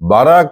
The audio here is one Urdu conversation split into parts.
12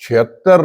76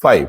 5,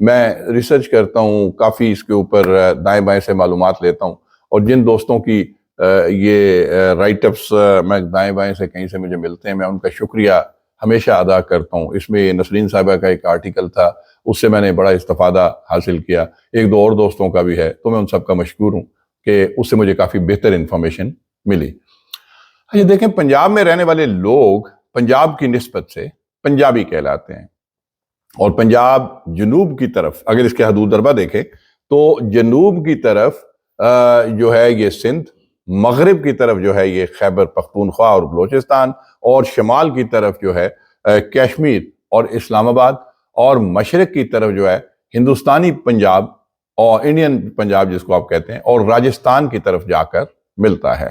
میں ریسرچ کرتا ہوں کافی، اس کے اوپر دائیں بائیں سے معلومات لیتا ہوں، اور جن دوستوں کی یہ رائٹ اپس میں دائیں بائیں سے کہیں سے مجھے ملتے ہیں، میں ان کا شکریہ ہمیشہ ادا کرتا ہوں۔ اس میں نسرین صاحبہ کا ایک آرٹیکل تھا، اس سے میں نے بڑا استفادہ حاصل کیا، ایک دو اور دوستوں کا بھی ہے، تو میں ان سب کا مشکور ہوں کہ اس سے مجھے کافی بہتر انفارمیشن ملی۔ یہ دیکھیں، پنجاب میں رہنے والے لوگ پنجاب کی نسبت سے پنجابی کہلاتے ہیں، اور پنجاب جنوب کی طرف اگر اس کے حدود دربہ دیکھیں تو جنوب کی طرف جو ہے یہ سندھ، مغرب کی طرف جو ہے یہ خیبر پختونخوا اور بلوچستان، اور شمال کی طرف جو ہے کشمیر اور اسلام آباد، اور مشرق کی طرف جو ہے ہندوستانی پنجاب اور انڈین پنجاب جس کو آپ کہتے ہیں، اور راجستھان کی طرف جا کر ملتا ہے۔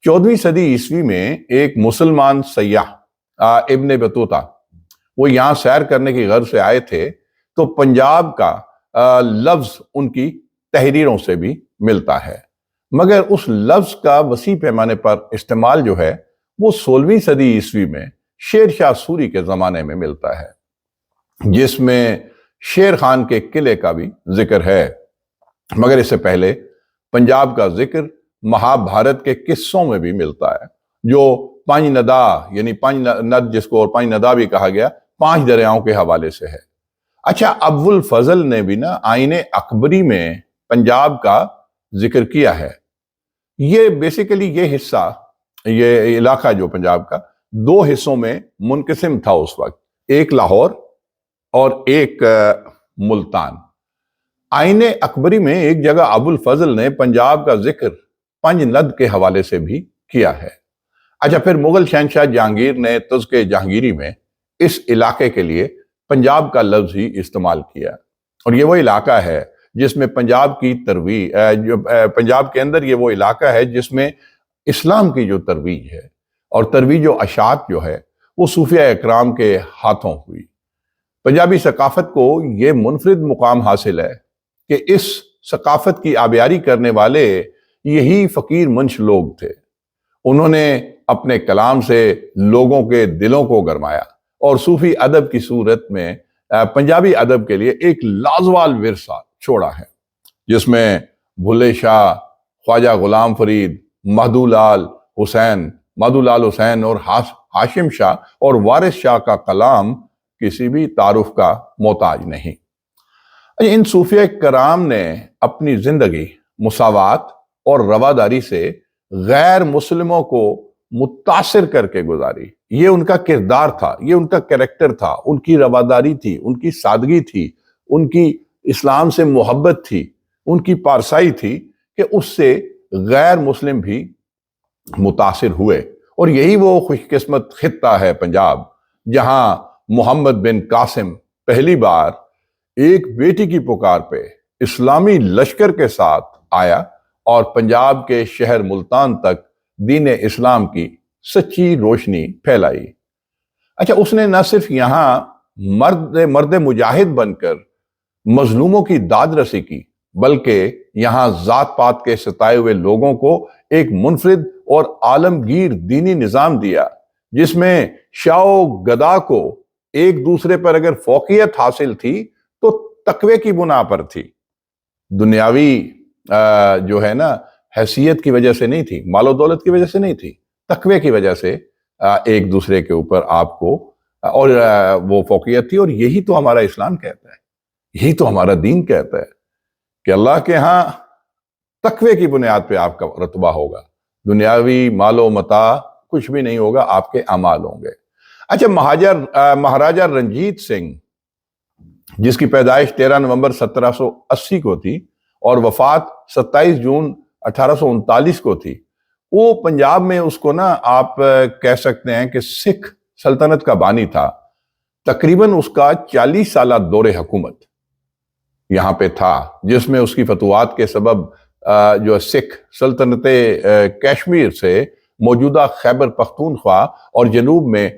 14ویں صدی عیسوی میں ایک مسلمان سیاح ابن بطوطہ، وہ یہاں سیر کرنے کی غرض سے آئے تھے، تو پنجاب کا لفظ ان کی تحریروں سے بھی ملتا ہے، مگر اس لفظ کا وسیع پیمانے پر استعمال جو ہے وہ 16ویں صدی عیسوی میں شیر شاہ سوری کے زمانے میں ملتا ہے، جس میں شیر خان کے قلعے کا بھی ذکر ہے، مگر اس سے پہلے پنجاب کا ذکر مہابھارت کے قصوں میں بھی ملتا ہے، جو پانچ ندا، یعنی پانچ ند جس کو اور پانچ ندا بھی کہا گیا، 5 دریاؤں کے حوالے سے ہے۔ اچھا، ابو الفضل نے بھی نا آئین اکبری میں پنجاب کا ذکر کیا ہے۔ یہ بیسیکلی یہ حصہ، یہ علاقہ جو پنجاب کا 2 حصوں میں منقسم تھا اس وقت، ایک لاہور اور ایک ملتان۔ آئین اکبری میں ایک جگہ ابو الفضل نے پنجاب کا ذکر پنج ند کے حوالے سے بھی کیا ہے۔ اچھا، پھر مغل شہنشاہ جہانگیر نے تذکرہ جہانگیری میں اس علاقے کے لیے پنجاب کا لفظ ہی استعمال کیا، اور یہ وہ علاقہ ہے جس میں پنجاب کی ترویج، پنجاب کے اندر یہ وہ علاقہ ہے جس میں اسلام کی جو ترویج ہے، اور ترویج و اشاعت جو ہے وہ صوفیہ اکرام کے ہاتھوں ہوئی۔ پنجابی ثقافت کو یہ منفرد مقام حاصل ہے کہ اس ثقافت کی آبیاری کرنے والے یہی فقیر منش لوگ تھے۔ انہوں نے اپنے کلام سے لوگوں کے دلوں کو گرمایا، اور صوفی ادب کی صورت میں پنجابی ادب کے لیے ایک لازوال ورثہ چھوڑا ہے، جس میں بھلے شاہ، خواجہ غلام فرید، مہدو لال حسین اور ہاشم شاہ اور وارث شاہ کا کلام کسی بھی تعارف کا محتاج نہیں۔ ان صوفیہ کرام نے اپنی زندگی مساوات اور رواداری سے غیر مسلموں کو متاثر کر کے گزاری۔ یہ ان کا کردار تھا، یہ ان کا کریکٹر تھا، ان کی رواداری تھی، ان کی سادگی تھی، ان کی اسلام سے محبت تھی، ان کی پارسائی تھی کہ اس سے غیر مسلم بھی متاثر ہوئے۔ اور یہی وہ خوش قسمت خطہ ہے پنجاب، جہاں محمد بن قاسم پہلی بار ایک بیٹی کی پکار پہ اسلامی لشکر کے ساتھ آیا، اور پنجاب کے شہر ملتان تک دین اسلام کی سچی روشنی پھیلائی۔ اچھا، اس نے نہ صرف یہاں مرد مجاہد بن کر مظلوموں کی داد رسی کی، بلکہ یہاں ذات پات کے ستائے ہوئے لوگوں کو ایک منفرد اور عالمگیر دینی نظام دیا، جس میں شاہ و گدا کو ایک دوسرے پر اگر فوقیت حاصل تھی تو تقوی کی بنا پر تھی، دنیاوی جو ہے نا حیثیت کی وجہ سے نہیں تھی، مال و دولت کی وجہ سے نہیں تھی، تقوی کی وجہ سے ایک دوسرے کے اوپر آپ کو اور وہ فوقیت تھی۔ اور یہی تو ہمارا اسلام کہتا ہے، یہی تو ہمارا دین کہتا ہے کہ اللہ کے ہاں تقوی کی بنیاد پہ آپ کا رتبہ ہوگا، دنیاوی مال و متاع کچھ بھی نہیں ہوگا، آپ کے اعمال ہوں گے۔ اچھا، مہاراجہ رنجیت سنگھ، جس کی پیدائش 13 نومبر 1780 کو تھی اور وفات 27 جون 1839 کو تھی، وہ پنجاب میں اس کو نا آپ کہہ سکتے ہیں کہ سکھ سلطنت کا بانی تھا۔ تقریباً اس کا 40 سالہ دور حکومت یہاں پہ تھا، جس میں اس کی فتوحات کے سبب جو سکھ سلطنت کشمیر سے موجودہ خیبر پختونخوا اور جنوب میں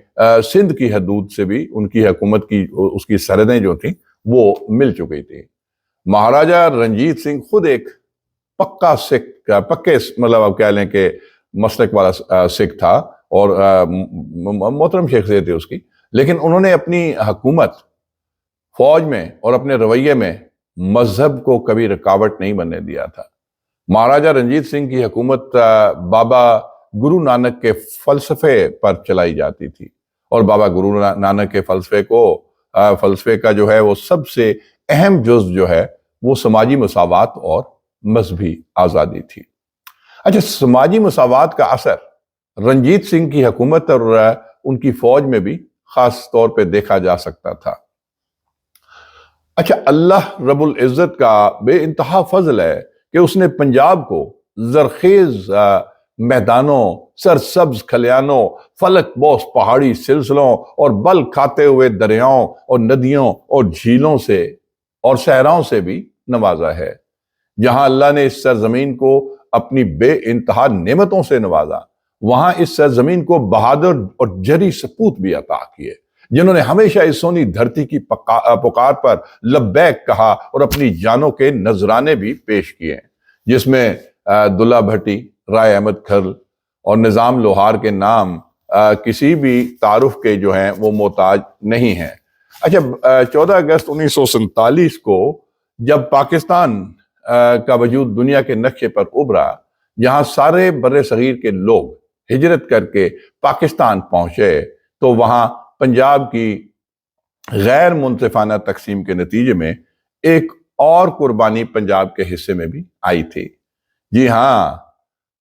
سندھ کی حدود سے بھی ان کی حکومت کی اس کی سرحدیں جو تھیں وہ مل چکی تھی۔ مہاراجہ رنجیت سنگھ خود ایک پکا سکھ، پکے مطلب آپ کہہ لیں کہ مسلک والا سکھ تھا، اور محترم شخصیت تھی اس کی، لیکن انہوں نے اپنی حکومت فوج میں اور اپنے رویے میں مذہب کو کبھی رکاوٹ نہیں بننے دیا تھا۔ مہاراجہ رنجیت سنگھ کی حکومت بابا گرو نانک کے فلسفے پر چلائی جاتی تھی، اور بابا گرو نانک کے فلسفے کا جو ہے وہ سب سے اہم جز جو ہے وہ سماجی مساوات اور مذہبی آزادی تھی۔ اچھا، سماجی مساوات کا اثر رنجیت سنگھ کی حکومت اور ان کی فوج میں بھی خاص طور پہ دیکھا جا سکتا تھا۔ اچھا، اللہ رب العزت کا بے انتہا فضل ہے کہ اس نے پنجاب کو زرخیز میدانوں، سرسبز کھلیانوں، فلک بوس پہاڑی سلسلوں اور بل کھاتے ہوئے دریاؤں اور ندیوں اور جھیلوں سے اور صحراؤں سے بھی نوازا ہے۔ جہاں اللہ نے اس سرزمین کو اپنی بے انتہا نعمتوں سے نوازا، وہاں اس سرزمین کو بہادر اور جری سپوت بھی عطا کیے، جنہوں نے ہمیشہ اس سونی دھرتی کی پکار پر لبیک کہا اور اپنی جانوں کے نذرانے بھی پیش کیے، جس میں دلہ بھٹی، رائے احمد کھرل اور نظام لوہار کے نام کسی بھی تعارف کے جو ہیں وہ محتاج نہیں ہیں۔ اچھا، 14 اگست 1947 کو جب پاکستان کا وجود دنیا کے نقشے پر ابھرا، جہاں سارے بر صغیر کے لوگ ہجرت کر کے پاکستان پہنچے، تو وہاں پنجاب کی غیر منصفانہ تقسیم کے نتیجے میں ایک اور قربانی پنجاب کے حصے میں بھی آئی تھی۔ جی ہاں،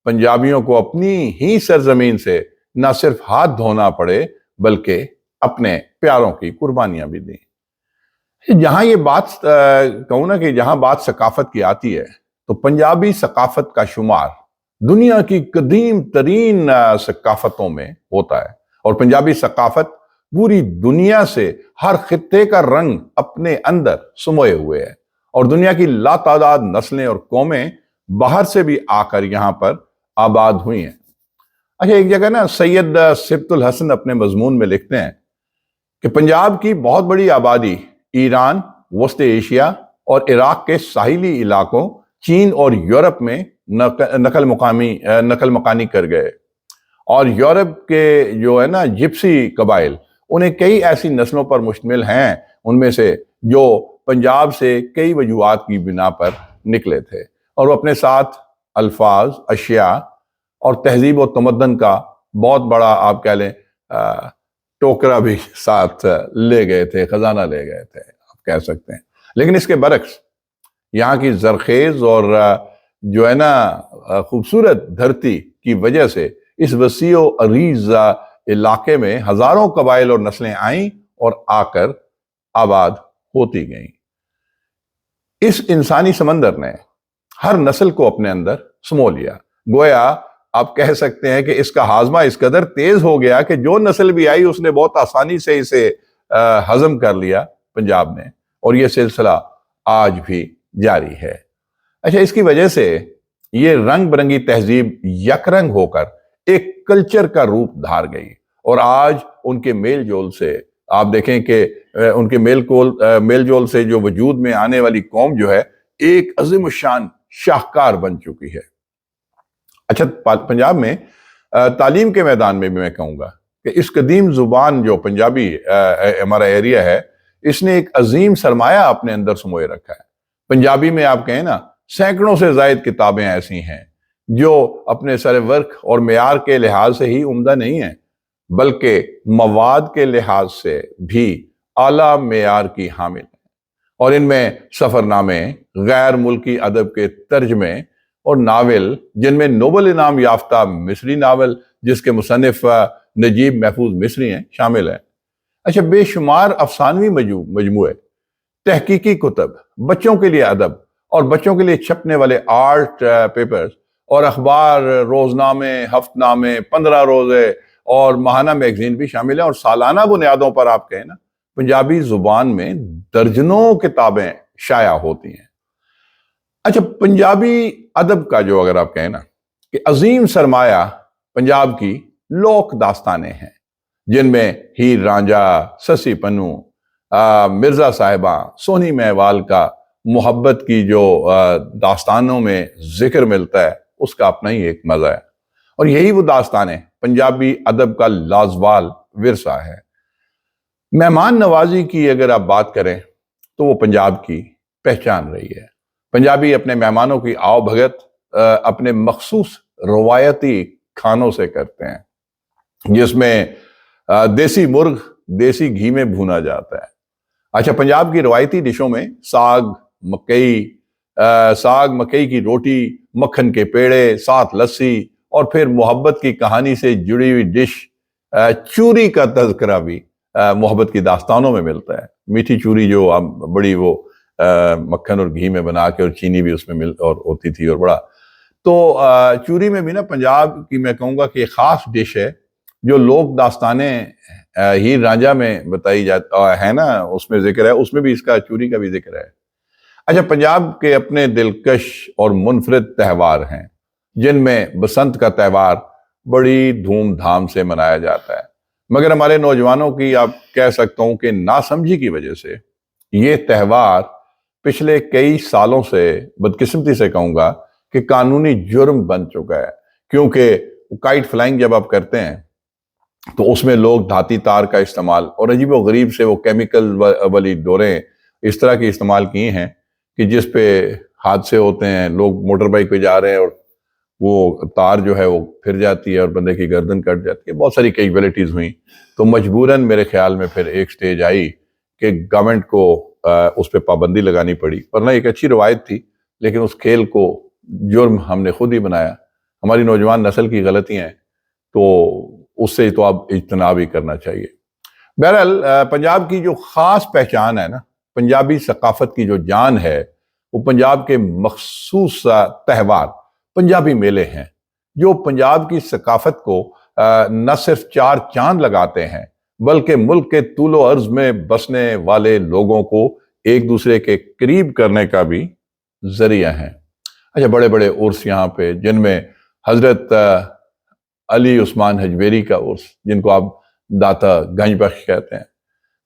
پنجابیوں کو اپنی ہی سرزمین سے نہ صرف ہاتھ دھونا پڑے بلکہ اپنے پیاروں کی قربانیاں بھی دیں۔ جہاں یہ بات کہوں نا کہ جہاں بات ثقافت کی آتی ہے، تو پنجابی ثقافت کا شمار دنیا کی قدیم ترین ثقافتوں میں ہوتا ہے، اور پنجابی ثقافت پوری دنیا سے ہر خطے کا رنگ اپنے اندر سموئے ہوئے ہے، اور دنیا کی لاتعداد نسلیں اور قومیں باہر سے بھی آ کر یہاں پر آباد ہوئی ہیں۔ اچھا، ایک جگہ نا سید سبط الحسن اپنے مضمون میں لکھتے ہیں کہ پنجاب کی بہت بڑی آبادی ایران، وسط ایشیا اور عراق کے ساحلی علاقوں، چین اور یورپ میں نقل مکانی کر گئے، اور یورپ کے جو ہے نا جپسی قبائل، انہیں کئی ایسی نسلوں پر مشتمل ہیں، ان میں سے جو پنجاب سے کئی وجوہات کی بنا پر نکلے تھے، اور وہ اپنے ساتھ الفاظ، اشیاء اور تہذیب و تمدن کا بہت بڑا آپ کہہ لیں ٹوکرا بھی ساتھ لے گئے تھے، خزانہ لے گئے تھے، آپ کہہ سکتے ہیں۔ لیکن اس کے برعکس یہاں کی زرخیز اور جو ہے نا خوبصورت دھرتی کی وجہ سے اس وسیع و عریض علاقے میں ہزاروں قبائل اور نسلیں آئیں اور آ کر آباد ہوتی گئیں۔ اس انسانی سمندر نے ہر نسل کو اپنے اندر سمو لیا، گویا آپ کہہ سکتے ہیں کہ اس کا ہاضمہ اس قدر تیز ہو گیا کہ جو نسل بھی آئی اس نے بہت آسانی سے اسے ہضم کر لیا پنجاب نے، اور یہ سلسلہ آج بھی جاری ہے۔ اچھا، اس کی وجہ سے یہ رنگ برنگی تہذیب یک رنگ ہو کر ایک کلچر کا روپ دھار گئی، اور آج ان کے میل جول سے آپ دیکھیں کہ ان کے میل جول سے جو وجود میں آنے والی قوم جو ہے ایک عظیم الشان شاہکار بن چکی ہے۔ اچھا، پنجاب میں تعلیم کے میدان میں بھی میں کہوں گا کہ اس قدیم زبان جو پنجابی ہمارا ایریا ہے، اس نے ایک عظیم سرمایہ اپنے اندر سموئے رکھا ہے۔ پنجابی میں آپ کہیں نا سینکڑوں سے زائد کتابیں ایسی ہیں جو اپنے سر ورق اور معیار کے لحاظ سے ہی عمدہ نہیں ہیں، بلکہ مواد کے لحاظ سے بھی اعلیٰ معیار کی حامل ہیں، اور ان میں سفر نامے، غیر ملکی ادب کے ترجمے اور ناول، جن میں نوبل انعام یافتہ مصری ناول جس کے مصنف نجیب محفوظ مصری ہیں شامل ہیں۔ اچھا، بے شمار افسانوی مجموعے، تحقیقی کتب، بچوں کے لیے ادب اور بچوں کے لیے چھپنے والے آرٹ پیپرز اور اخبار، روزنامے، ہفت نامے، 15 روزے اور ماہانہ میگزین بھی شامل ہیں، اور سالانہ بنیادوں پر آپ کہیں نا پنجابی زبان میں درجنوں کتابیں شائع ہوتی ہیں۔ اچھا، پنجابی ادب کا جو اگر آپ کہیں نا کہ عظیم سرمایہ پنجاب کی لوک داستانیں ہیں، جن میں ہیر رانجھا، سسی پنو، مرزا صاحبہ، سونی مہوال کا محبت کی جو داستانوں میں ذکر ملتا ہے، اس کا اپنا ہی ایک مزہ ہے، اور یہی وہ داستانیں پنجابی ادب کا لازوال ورثہ ہے۔ مہمان نوازی کی اگر آپ بات کریں تو وہ پنجاب کی پہچان رہی ہے۔ پنجابی اپنے مہمانوں کی آؤ بھگت اپنے مخصوص روایتی کھانوں سے کرتے ہیں، جس میں دیسی مرغ دیسی گھی میں بھونا جاتا ہے۔ اچھا، پنجاب کی روایتی ڈشوں میں ساگ مکئی کی روٹی، مکھن کے پیڑے، ساتھ لسی، اور پھر محبت کی کہانی سے جڑی ہوئی ڈش چوری کا تذکرہ بھی محبت کی داستانوں میں ملتا ہے۔ میٹھی چوری جو بڑی وہ مکھن اور گھی میں بنا کے، اور چینی بھی اس میں اور ہوتی تھی، اور بڑا تو چوری میں بھی نا پنجاب کی میں کہوں گا کہ ایک خاص ڈش ہے جو لوک داستانیں ہیر رانجھا میں بتائی جاتی ہے نا، اس میں ذکر ہے، اس میں بھی اس کا چوری کا بھی ذکر ہے۔ اچھا، پنجاب کے اپنے دلکش اور منفرد تہوار ہیں، جن میں بسنت کا تہوار بڑی دھوم دھام سے منایا جاتا ہے، مگر ہمارے نوجوانوں کی آپ کہہ سکتا ہوں کہ ناسمجھی کی وجہ سے یہ تہوار پچھلے کئی سالوں سے، بدقسمتی سے کہوں گا کہ قانونی جرم بن چکا ہے، کیونکہ کائٹ فلائنگ جب آپ کرتے ہیں تو اس میں لوگ دھاتی تار کا استعمال اور عجیب و غریب سے وہ کیمیکل والی ڈوریں اس طرح کی استعمال کی ہیں کہ جس پہ حادثے ہوتے ہیں، لوگ موٹر بائک پہ جا رہے ہیں اور وہ تار جو ہے وہ پھر جاتی ہے اور بندے کی گردن کٹ جاتی ہے، بہت ساری کیجویلٹیز ہوئیں۔ تو مجبوراً میرے خیال میں پھر ایک سٹیج آئی کہ گورنمنٹ کو اس پہ پابندی لگانی پڑی، ورنہ ایک اچھی روایت تھی، لیکن اس کھیل کو جرم ہم نے خود ہی بنایا۔ ہماری نوجوان نسل کی غلطیاں ہیں، تو اس سے تو اب اجتناب ہی کرنا چاہیے۔ بہرحال پنجاب کی جو خاص پہچان ہے نا، پنجابی ثقافت کی جو جان ہے، وہ پنجاب کے مخصوص تہوار پنجابی میلے ہیں، جو پنجاب کی ثقافت کو نہ صرف چار چاند لگاتے ہیں بلکہ ملک کے طول و عرض میں بسنے والے لوگوں کو ایک دوسرے کے قریب کرنے کا بھی ذریعہ ہیں۔ اچھا، بڑے بڑے عرس یہاں پہ، جن میں حضرت علی عثمان حجویری کا عرس، جن کو آپ داتا گنج بخش کہتے ہیں،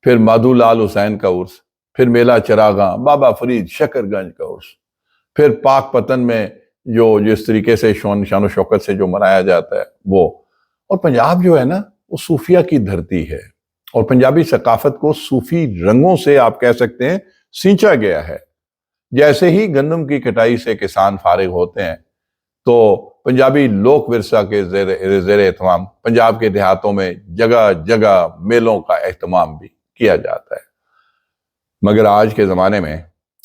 پھر مادھو لال حسین کا عرس، پھر میلہ چراغاں بابا فرید شکر گنج کا عرس، پھر پاک پتن میں جو جس طریقے سے شان و شوکت سے جو منایا جاتا ہے وہ۔ اور پنجاب جو ہے نا، وہ صوفیہ کی دھرتی ہے، اور پنجابی ثقافت کو صوفی رنگوں سے آپ کہہ سکتے ہیں سینچا گیا ہے۔ جیسے ہی گندم کی کٹائی سے کسان فارغ ہوتے ہیں تو پنجابی لوک ورثہ کے زیر اہتمام پنجاب کے دیہاتوں میں جگہ جگہ میلوں کا اہتمام بھی کیا جاتا ہے۔ مگر آج کے زمانے میں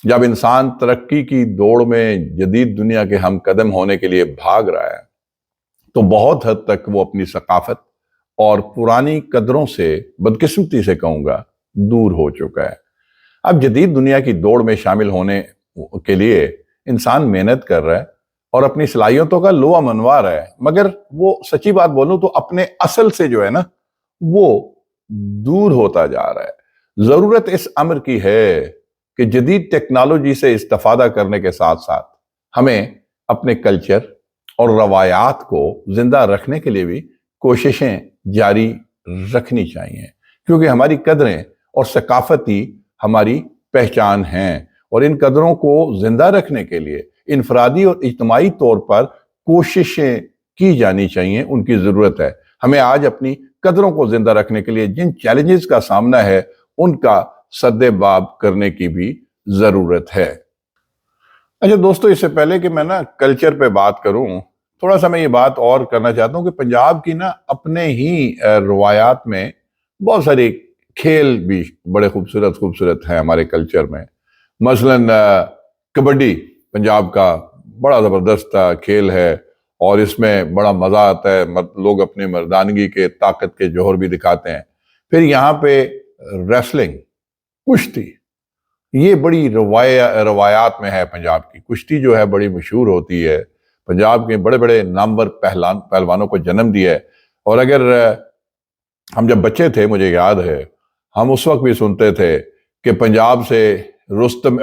جب انسان ترقی کی دوڑ میں جدید دنیا کے ہم قدم ہونے کے لیے بھاگ رہا ہے، تو بہت حد تک وہ اپنی ثقافت اور پرانی قدروں سے بدقسمتی سے کہوں گا دور ہو چکا ہے۔ اب جدید دنیا کی دوڑ میں شامل ہونے کے لیے انسان محنت کر رہا ہے اور اپنی صلاحیتوں کا لوا منوا رہا ہے، مگر وہ سچی بات بولوں تو اپنے اصل سے جو ہے نا وہ دور ہوتا جا رہا ہے۔ ضرورت اس امر کی ہے کہ جدید ٹیکنالوجی سے استفادہ کرنے کے ساتھ ساتھ ہمیں اپنے کلچر اور روایات کو زندہ رکھنے کے لیے بھی کوششیں جاری رکھنی چاہیے، کیونکہ ہماری قدریں اور ثقافت ہی ہماری پہچان ہیں، اور ان قدروں کو زندہ رکھنے کے لیے انفرادی اور اجتماعی طور پر کوششیں کی جانی چاہیے، ان کی ضرورت ہے۔ ہمیں آج اپنی قدروں کو زندہ رکھنے کے لیے جن چیلنجز کا سامنا ہے ان کا سد باب کرنے کی بھی ضرورت ہے۔ اچھا دوستو، اس سے پہلے کہ میں نا کلچر پہ بات کروں، تھوڑا سا میں یہ بات اور کرنا چاہتا ہوں کہ پنجاب کی نا اپنے ہی روایات میں بہت سارے کھیل بھی بڑے خوبصورت ہیں ہمارے کلچر میں۔ مثلاً کبڈی پنجاب کا بڑا زبردست کھیل ہے، اور اس میں بڑا مزہ آتا ہے، لوگ اپنے مردانگی کے طاقت کے جوہر بھی دکھاتے ہیں۔ پھر یہاں پہ ریسلنگ، کشتی، یہ بڑی روایات میں ہے۔ پنجاب کی کشتی جو ہے بڑی مشہور ہوتی ہے، پنجاب کے بڑے بڑے نامور پہلوانوں کو جنم دیا ہے۔ اور اگر ہم جب بچے تھے، مجھے یاد ہے، ہم اس وقت بھی سنتے تھے کہ پنجاب سے رستم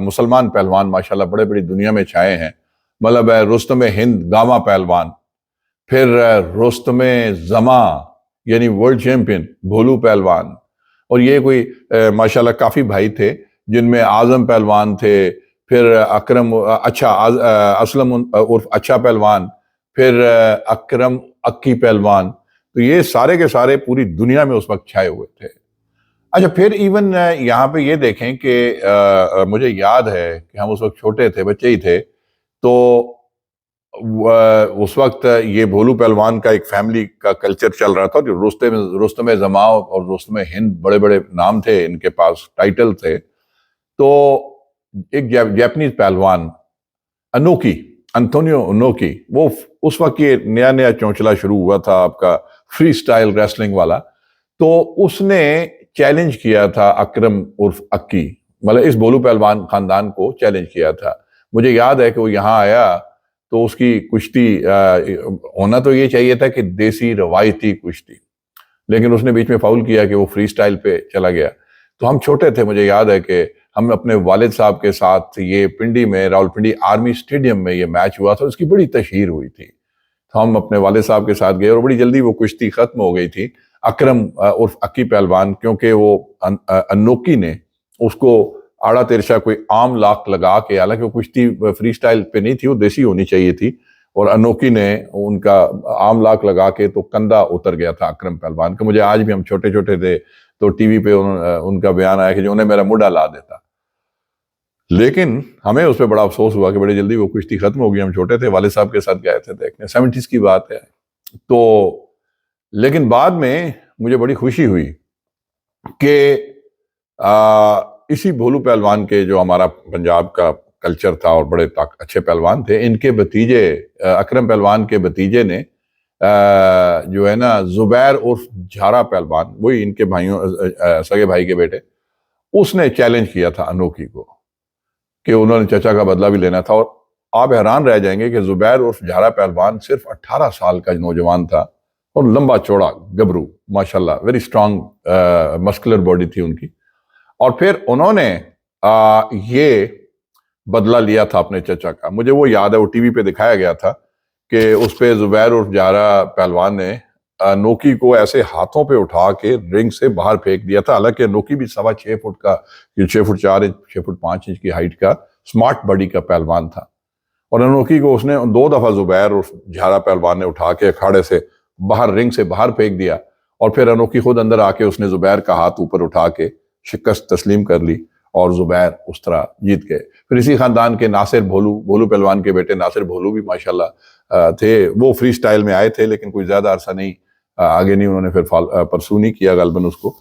مسلمان پہلوان ماشاءاللہ بڑے بڑی دنیا میں چھائے ہیں، مطلب رستم ہند گاما پہلوان، پھر رستم زماں یعنی ورلڈ چیمپئن بھولو پہلوان، اور یہ کوئی ماشاءاللہ کافی بھائی تھے جن میں اعظم پہلوان تھے، پھر اکرم اسلم عرف اچھا پہلوان، پھر اکرم اکی پہلوان۔ تو یہ سارے کے سارے پوری دنیا میں اس وقت چھائے ہوئے تھے۔ اچھا پھر ایون یہاں پہ یہ دیکھیں کہ مجھے یاد ہے کہ ہم اس وقت چھوٹے تھے، بچے ہی تھے، تو اس وقت یہ بھولو پہلوان کا ایک فیملی کا کلچر چل رہا تھا، جو رستم زماؤ اور رستم ہند بڑے بڑے نام تھے، ان کے پاس ٹائٹل تھے. تو ایک جیپنیز پہلوان انوکی، انتونیو انوکی، وہ اس وقت یہ نیا نیا چونچلا شروع ہوا تھا آپ کا فری سٹائل ریسلنگ والا. تو اس نے چیلنج کیا تھا اکرم عرف اکی، مطلب اس بولو پہلوان خاندان کو چیلنج کیا تھا. مجھے یاد ہے کہ وہ یہاں آیا تو اس کی کشتی ہونا تو یہ چاہیے تھا کہ دیسی روایتی کشتی، لیکن اس نے بیچ میں فاؤل کیا کہ وہ فری سٹائل پہ چلا گیا. تو ہم چھوٹے تھے، مجھے یاد ہے کہ ہم اپنے والد صاحب کے ساتھ یہ پنڈی میں راولپنڈی آرمی سٹیڈیم میں یہ میچ ہوا تھا، اس کی بڑی تشہیر ہوئی تھی. تو ہم اپنے والد صاحب کے ساتھ گئے اور بڑی جلدی وہ کشتی ختم ہو گئی تھی. اکرم عرف اکی پہلوان، کیونکہ وہ انوکی نے اس کو آڑا ترشا کوئی عام لاک لگا کے، حالانکہ وہ کشتی فری سٹائل پہ نہیں تھی، وہ دیسی ہونی چاہیے تھی، اور انوکی نے ان کا عام لاک لگا کے تو کندھا اتر گیا تھا اکرم پہلوان کا. مجھے آج بھی، ہم چھوٹے چھوٹے تھے تو ٹی وی پہ ان کا بیان آیا کہ جو انہیں میرا موڈا لا دیتا. لیکن ہمیں اس پہ بڑا افسوس ہوا کہ بڑی جلدی وہ کشتی ختم ہو گئی. ہم چھوٹے تھے، والد صاحب کے ساتھ گئے تھے دیکھنے، 70s کی بات ہے. تو لیکن بعد میں مجھے بڑی خوشی ہوئی کہ اسی بھولو پہلوان کے، جو ہمارا پنجاب کا کلچر تھا اور بڑے اچھے پہلوان تھے، ان کے بھتیجے، اکرم پہلوان کے بھتیجے نے جو ہے نا زبیر عرف جھارا پہلوان، وہی ان کے بھائیوں، سگے بھائی کے بیٹے، اس نے چیلنج کیا تھا انوکی کو کہ انہوں نے چچا کا بدلہ بھی لینا تھا. اور آپ حیران رہ جائیں گے کہ زبیر عرف جھارا پہلوان صرف 18 سال کا نوجوان تھا اور لمبا چوڑا گبرو، ماشاءاللہ ویری اسٹرانگ مسکولر باڈی تھی ان کی. اور پھر انہوں نے یہ بدلہ لیا تھا اپنے چچا کا. مجھے وہ یاد ہے، وہ ٹی وی پہ دکھایا گیا تھا کہ اس پہ زبیر عرف جھارا پہلوان نے انوکی کو ایسے ہاتھوں پہ اٹھا کے رنگ سے باہر پھینک دیا تھا. حالانکہ انوکی بھی 6.25 فٹ کا، 6 فٹ 4 انچ، 6 فٹ 5 انچ کی ہائٹ کا سمارٹ باڈی کا پہلوان تھا. اور انوکی کو اس نے 2 دفعہ زبیر عرف جھارا پہلوان نے اٹھا کے اکھاڑے سے باہر، رنگ سے باہر پھینک دیا. اور پھر انوکی خود اندر آ کے اس نے زبیر کا ہاتھ اوپر اٹھا کے شکست تسلیم کر لی اور زبیر اس طرح جیت گئے. پھر اسی خاندان کے ناصر بھولو پہلوان کے بیٹے ناصر بھولو بھی ماشاءاللہ تھے. وہ فری سٹائل میں آئے تھے لیکن کوئی زیادہ عرصہ نہیں آگے نہیں، انہوں نے پھر پرسو نہیں کیا غالباً اس کو.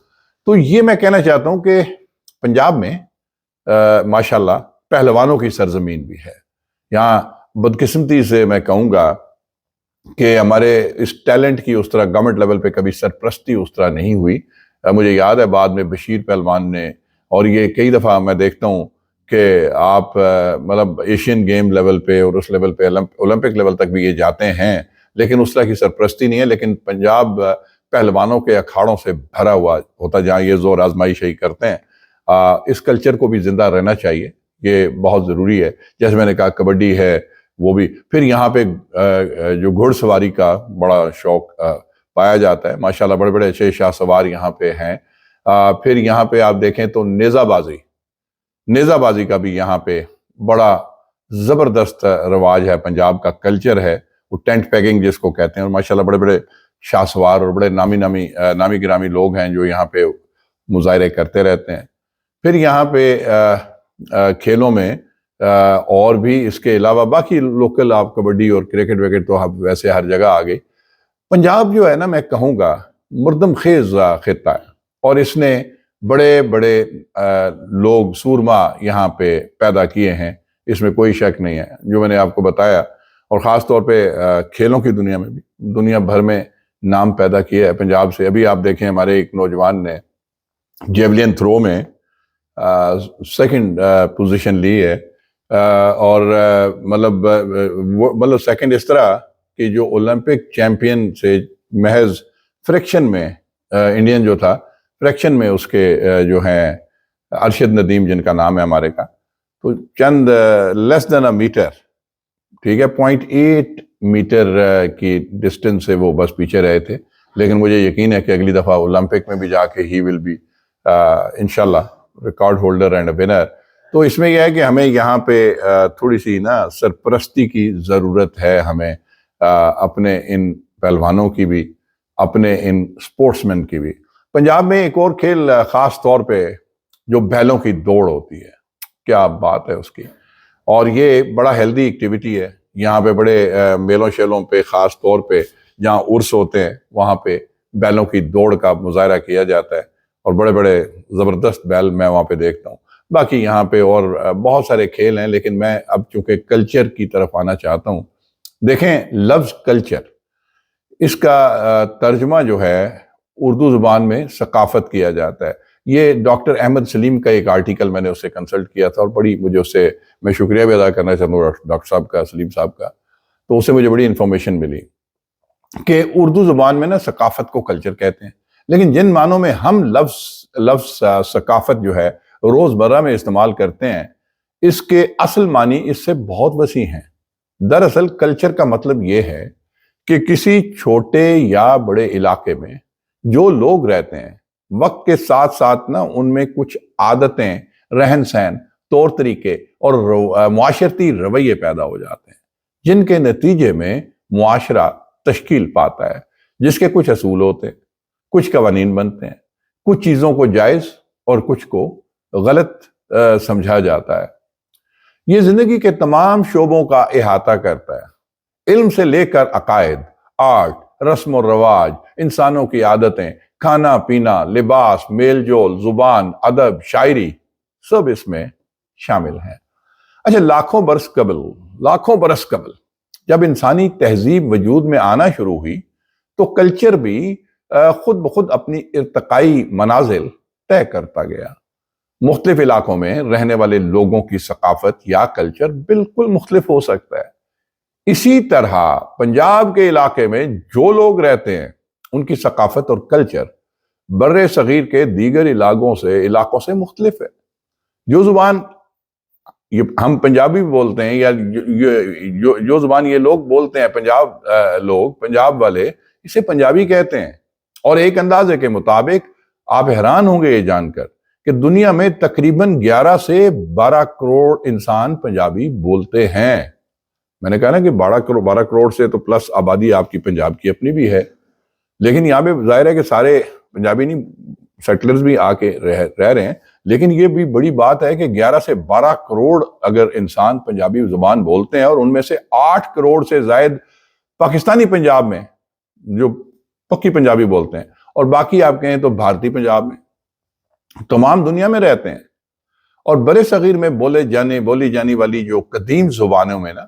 تو یہ میں کہنا چاہتا ہوں کہ پنجاب میں ماشاءاللہ پہلوانوں کی سرزمین بھی ہے. یہاں بدقسمتی سے میں کہوں گا کہ ہمارے اس ٹیلنٹ کی اس طرح گورنمنٹ لیول پہ کبھی سرپرستی اس طرح نہیں ہوئی. مجھے یاد ہے بعد میں بشیر پہلوان نے، اور یہ کئی دفعہ میں دیکھتا ہوں کہ آپ مطلب ایشین گیم لیول پہ اور اس لیول پہ اولمپک لیول تک بھی یہ جاتے ہیں، لیکن اس طرح کی سرپرستی نہیں ہے. لیکن پنجاب پہلوانوں کے اکھاڑوں سے بھرا ہوا ہوتا جہاں یہ زور آزمائشی کرتے ہیں. اس کلچر کو بھی زندہ رہنا چاہیے، یہ بہت ضروری ہے. جیسے میں نے کہا کبڈی ہے وہ بھی. پھر یہاں پہ جو گھوڑ سواری کا بڑا شوق پایا جاتا ہے، ماشاءاللہ بڑے بڑے اچھے شاہ سوار یہاں پہ ہیں. پھر یہاں پہ آپ دیکھیں تو نیزہ بازی کا بھی یہاں پہ بڑا زبردست رواج ہے، پنجاب کا کلچر ہے. وہ ٹینٹ پیگنگ جس کو کہتے ہیں، اور ماشاءاللہ بڑے بڑے شاہ سوار اور بڑے نامی گرامی لوگ ہیں جو یہاں پہ مظاہرے کرتے رہتے ہیں. پھر یہاں پہ کھیلوں میں اور بھی اس کے علاوہ باقی لوکل، آپ کبڈی اور کرکٹ وکٹ تو ویسے ہر جگہ آ گئی. پنجاب جو ہے نا، میں کہوں گا مردم خیز خطہ ہے، اور اس نے بڑے بڑے لوگ سورما یہاں پہ پیدا کیے ہیں، اس میں کوئی شک نہیں ہے جو میں نے آپ کو بتایا. اور خاص طور پہ کھیلوں کی دنیا میں بھی دنیا بھر میں نام پیدا کیا ہے پنجاب سے. ابھی آپ دیکھیں ہمارے ایک نوجوان نے جیولین تھرو میں 2nd پوزیشن لی ہے، اور مطلب سیکنڈ اس طرح کہ جو اولمپک چیمپئن سے محض فریکشن میں، انڈین جو تھا فریکشن میں اس کے جو ہیں ارشد ندیم جن کا نام ہے ہمارے کا، تو چند لیس دین اے میٹر، ٹھیک ہے، 0.8 میٹر کی ڈسٹنس سے وہ بس پیچھے رہے تھے. لیکن مجھے یقین ہے کہ اگلی دفعہ اولمپک میں بھی جا کے ہی ول بی انشاءاللہ record holder and a winner. تو اس میں یہ ہے کہ ہمیں یہاں پہ تھوڑی سی نا سرپرستی کی ضرورت ہے. ہمیں اپنے ان پہلوانوں کی بھی، اپنے ان سپورٹس مین کی بھی. پنجاب میں ایک اور کھیل خاص طور پہ جو بیلوں کی دوڑ ہوتی ہے، کیا بات ہے اس کی، اور یہ بڑا ہیلدی ایکٹیویٹی ہے۔ یہاں پہ بڑے میلوں شیلوں پہ خاص طور پہ جہاں عرس ہوتے ہیں وہاں پہ بیلوں کی دوڑ کا مظاہرہ کیا جاتا ہے، اور بڑے بڑے زبردست بیل میں وہاں پہ دیکھتا ہوں۔ باقی یہاں پہ اور بہت سارے کھیل ہیں، لیکن میں اب چونکہ کلچر کی طرف آنا چاہتا ہوں۔ دیکھیں، لفظ کلچر، اس کا ترجمہ جو ہے اردو زبان میں ثقافت کیا جاتا ہے۔ یہ ڈاکٹر احمد سلیم کا ایک آرٹیکل میں نے اس سے کنسلٹ کیا تھا، اور بڑی مجھے اس سے میں شکریہ بھی ادا کرنا چاہتا ہوں ڈاکٹر صاحب کا، سلیم صاحب کا۔ تو اس سے مجھے بڑی انفارمیشن ملی کہ اردو زبان میں نا ثقافت کو کلچر کہتے ہیں، لیکن جن معنوں میں ہم لفظ ثقافت جو ہے روزمرہ میں استعمال کرتے ہیں، اس کے اصل معنی اس سے بہت وسیع ہیں۔ دراصل کلچر کا مطلب یہ ہے کہ کسی چھوٹے یا بڑے علاقے میں جو لوگ رہتے ہیں، وقت کے ساتھ ساتھ نا ان میں کچھ عادتیں، رہن سہن، طور طریقے اور معاشرتی رویے پیدا ہو جاتے ہیں، جن کے نتیجے میں معاشرہ تشکیل پاتا ہے، جس کے کچھ اصول ہوتے ہیں، کچھ قوانین بنتے ہیں، کچھ چیزوں کو جائز اور کچھ کو غلط سمجھا جاتا ہے۔ یہ زندگی کے تمام شعبوں کا احاطہ کرتا ہے، علم سے لے کر عقائد، آرٹ، رسم و رواج، انسانوں کی عادتیں، کھانا پینا، لباس، میل جول، زبان، ادب، شاعری، سب اس میں شامل ہیں۔ اچھا، لاکھوں برس قبل جب انسانی تہذیب وجود میں آنا شروع ہوئی تو کلچر بھی خود بخود اپنی ارتقائی منازل طے کرتا گیا۔ مختلف علاقوں میں رہنے والے لوگوں کی ثقافت یا کلچر بالکل مختلف ہو سکتا ہے۔ اسی طرح پنجاب کے علاقے میں جو لوگ رہتے ہیں ان کی ثقافت اور کلچر بر صغیر کے دیگر علاقوں سے مختلف ہے۔ جو زبان ہم پنجابی بولتے ہیں، یا جو زبان یہ لوگ بولتے ہیں، پنجاب والے اسے پنجابی کہتے ہیں، اور ایک اندازے کے مطابق آپ حیران ہوں گے یہ جان کر کہ دنیا میں تقریباً 11 سے 12 کروڑ انسان پنجابی بولتے ہیں۔ میں نے کہا نا کہ 12 کروڑ سے تو پلس آبادی آپ کی پنجاب کی اپنی بھی ہے، لیکن یہاں پہ ظاہر ہے کہ سارے پنجابی نہیں، سیٹلرز بھی آ کے رہ رہے ہیں، لیکن یہ بھی بڑی بات ہے کہ 11 سے 12 کروڑ اگر انسان پنجابی زبان بولتے ہیں، اور ان میں سے 8 کروڑ سے زائد پاکستانی پنجاب میں جو پکی پنجابی بولتے ہیں، اور باقی آپ کہیں تو بھارتی پنجاب میں، تمام دنیا میں رہتے ہیں۔ اور برِ صغیر میں بولی جانے والی جو قدیم زبانوں میں نا،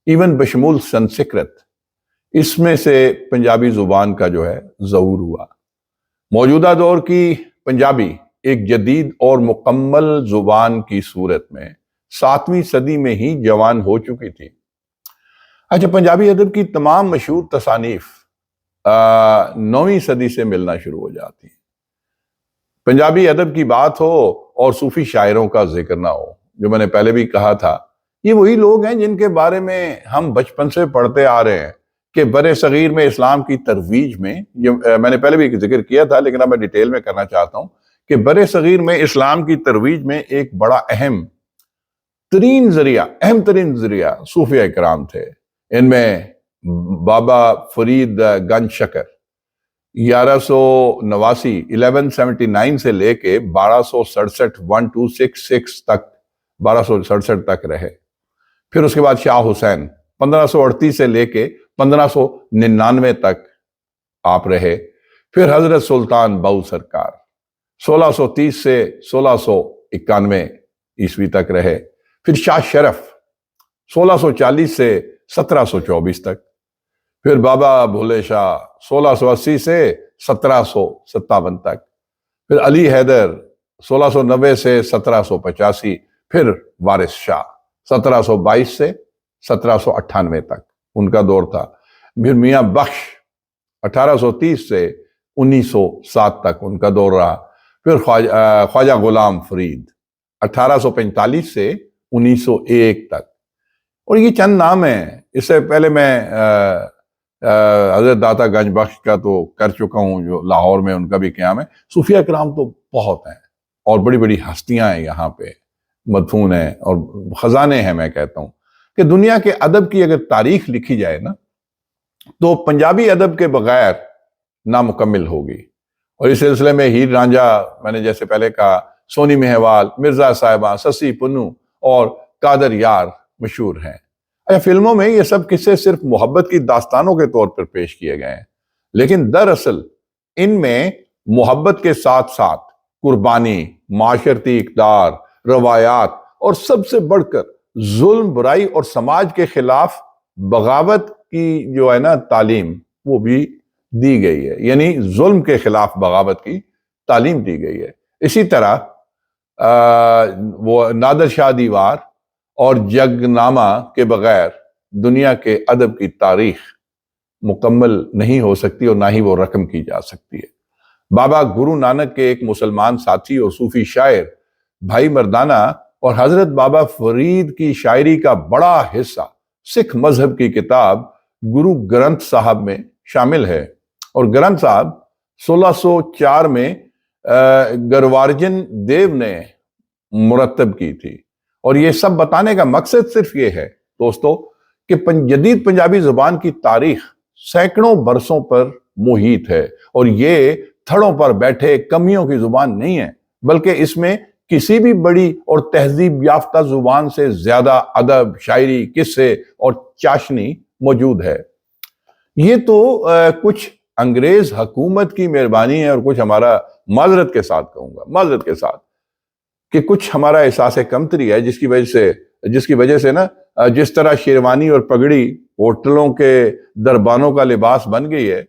ایون بشمول سنسکرت، اس میں سے پنجابی زبان کا جو ہے ظہور ہوا۔ موجودہ دور کی پنجابی ایک جدید اور مکمل زبان کی صورت میں 7ویں صدی میں ہی جوان ہو چکی تھی۔ اچھا، پنجابی ادب کی تمام مشہور تصانیف 9ویں صدی سے ملنا شروع ہو جاتی ہیں۔ پنجابی ادب کی بات ہو اور صوفی شاعروں کا ذکر نہ ہو، جو میں نے پہلے بھی کہا تھا، یہ وہی لوگ ہیں جن کے بارے میں ہم بچپن سے پڑھتے آ رہے ہیں کہ برِ صغیر میں اسلام کی ترویج میں، میں نے پہلے بھی ذکر کیا تھا لیکن اب میں ڈیٹیل میں کرنا چاہتا ہوں کہ برِ صغیر میں اسلام کی ترویج میں ایک بڑا اہم ترین ذریعہ صوفیہ کرام تھے۔ ان میں بابا فرید گنج شکر 1179 سے لے کے 1267 تک رہے۔ پھر اس کے بعد شاہ حسین 1538 سے لے کے 1599 تک آپ رہے۔ پھر حضرت سلطان باؤ سرکار 1630 سے 1691 عیسوی تک رہے۔ پھر شاہ شرف 1640 سے 1724 تک۔ پھر بابا بھولے شاہ 1680 سے 1757 تک۔ پھر علی حیدر 1690 سے 1785۔ پھر وارث شاہ 1722 سے 1798 تک ان کا دور تھا۔ پھر میاں بخش 1830 سے 1907 تک ان کا دور رہا۔ پھر خواجہ غلام فرید 1845 سے 1901 تک۔ اور یہ چند نام ہیں، اس سے پہلے میں حضرت داتا گنج بخش کا تو کر چکا ہوں، جو لاہور میں ان کا بھی قیام ہے۔ صوفیہ کرام تو بہت ہیں، اور بڑی بڑی ہستیاں ہیں یہاں پہ مدفون ہیں، اور خزانے ہیں۔ میں کہتا ہوں کہ دنیا کے ادب کی اگر تاریخ لکھی جائے نا، تو پنجابی ادب کے بغیر نامکمل ہوگی۔ اور اس سلسلے میں ہیر رانجھا، میں نے جیسے پہلے کہا، سونی مہیوال، مرزا صاحبہ، سسی پنو اور قادر یار مشہور ہیں۔ فلموں میں یہ سب قصے صرف محبت کی داستانوں کے طور پر پیش کیے گئے ہیں، لیکن دراصل ان میں محبت کے ساتھ ساتھ قربانی، معاشرتی اقدار، روایات اور سب سے بڑھ کر ظلم، برائی اور سماج کے خلاف بغاوت کی جو ہے نا تعلیم، وہ بھی دی گئی ہے، یعنی ظلم کے خلاف بغاوت کی تعلیم دی گئی ہے۔ اسی طرح وہ نادر شاہ دیوار اور جگ نامہ کے بغیر دنیا کے ادب کی تاریخ مکمل نہیں ہو سکتی اور نہ ہی وہ رقم کی جا سکتی ہے۔ بابا گرو نانک کے ایک مسلمان ساتھی اور صوفی شاعر بھائی مردانہ اور حضرت بابا فرید کی شاعری کا بڑا حصہ سکھ مذہب کی کتاب گرو گرنتھ صاحب میں شامل ہے، اور گرنتھ صاحب 1604 میں گروارجن دیو نے مرتب کی تھی۔ اور یہ سب بتانے کا مقصد صرف یہ ہے دوستو کہ جدید پنجابی زبان کی تاریخ سینکڑوں برسوں پر محیط ہے، اور یہ تھڑوں پر بیٹھے کمیوں کی زبان نہیں ہے، بلکہ اس میں کسی بھی بڑی اور تہذیب یافتہ زبان سے زیادہ ادب، شاعری، قصے اور چاشنی موجود ہے۔ یہ تو کچھ انگریز حکومت کی مہربانی ہے، اور کچھ ہمارا، معذرت کے ساتھ کہوں گا، معذرت کے ساتھ، کہ کچھ ہمارا احساس کمتری ہے، جس کی وجہ سے نا جس طرح شیروانی اور پگڑی ہوٹلوں کے دربانوں کا لباس بن گئی ہے،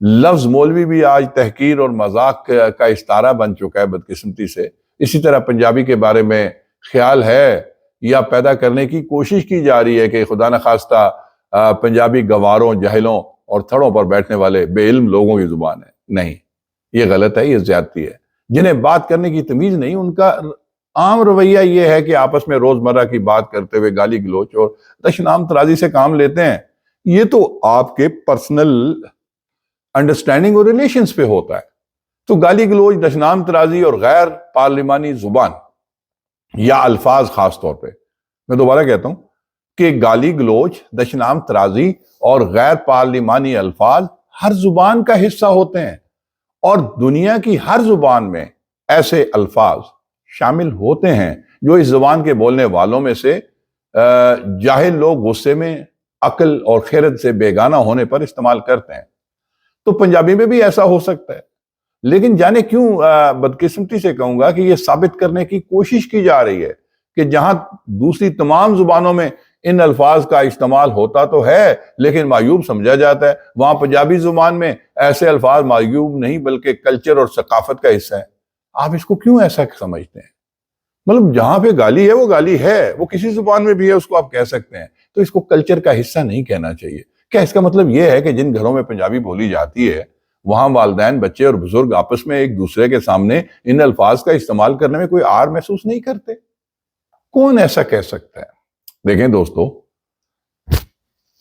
لفظ مولوی بھی آج تحقیر اور مذاق کا استعارہ بن چکا ہے بدقسمتی سے۔ اسی طرح پنجابی کے بارے میں خیال ہے یا پیدا کرنے کی کوشش کی جا رہی ہے کہ خدا نخواستہ پنجابی گواروں، جاہلوں اور تھڑوں پر بیٹھنے والے بے علم لوگوں کی زبان ہے۔ نہیں، یہ غلط ہے، یہ زیادتی ہے۔ جنہیں بات کرنے کی تمیز نہیں، ان کا عام رویہ یہ ہے کہ آپس میں روزمرہ کی بات کرتے ہوئے گالی گلوچ اور دشنام ترازی سے کام لیتے ہیں۔ یہ تو آپ کے پرسنل انڈرسٹینڈنگ اور ریلیشنز پہ ہوتا ہے۔ تو گالی گلوچ، دشنام ترازی اور غیر پارلیمانی زبان یا الفاظ، خاص طور پہ میں دوبارہ کہتا ہوں کہ گالی گلوچ، دشنام ترازی اور غیر پارلیمانی الفاظ ہر زبان کا حصہ ہوتے ہیں، اور دنیا کی ہر زبان میں ایسے الفاظ شامل ہوتے ہیں جو اس زبان کے بولنے والوں میں سے جاہل لوگ غصے میں، عقل اور خیرت سے بیگانہ ہونے پر استعمال کرتے ہیں۔ تو پنجابی میں بھی ایسا ہو سکتا ہے، لیکن جانے کیوں بدقسمتی سے کہوں گا کہ یہ ثابت کرنے کی کوشش کی جا رہی ہے کہ جہاں دوسری تمام زبانوں میں ان الفاظ کا استعمال ہوتا تو ہے لیکن معیوب سمجھا جاتا ہے، وہاں پنجابی زبان میں ایسے الفاظ معیوب نہیں بلکہ کلچر اور ثقافت کا حصہ ہے۔ آپ اس کو کیوں ایسا سمجھتے ہیں؟ مطلب جہاں پہ گالی ہے وہ گالی ہے، وہ کسی زبان میں بھی ہے، اس کو آپ کہہ سکتے ہیں، تو اس کو کلچر کا حصہ نہیں کہنا چاہیے۔ کیا اس کا مطلب یہ ہے کہ جن گھروں میں پنجابی بولی جاتی ہے وہاں والدین، بچے اور بزرگ آپس میں ایک دوسرے کے سامنے ان الفاظ کا استعمال کرنے میں کوئی عار محسوس نہیں کرتے؟ کون ایسا کہہ سکتا ہے؟ دیکھیں دوستو،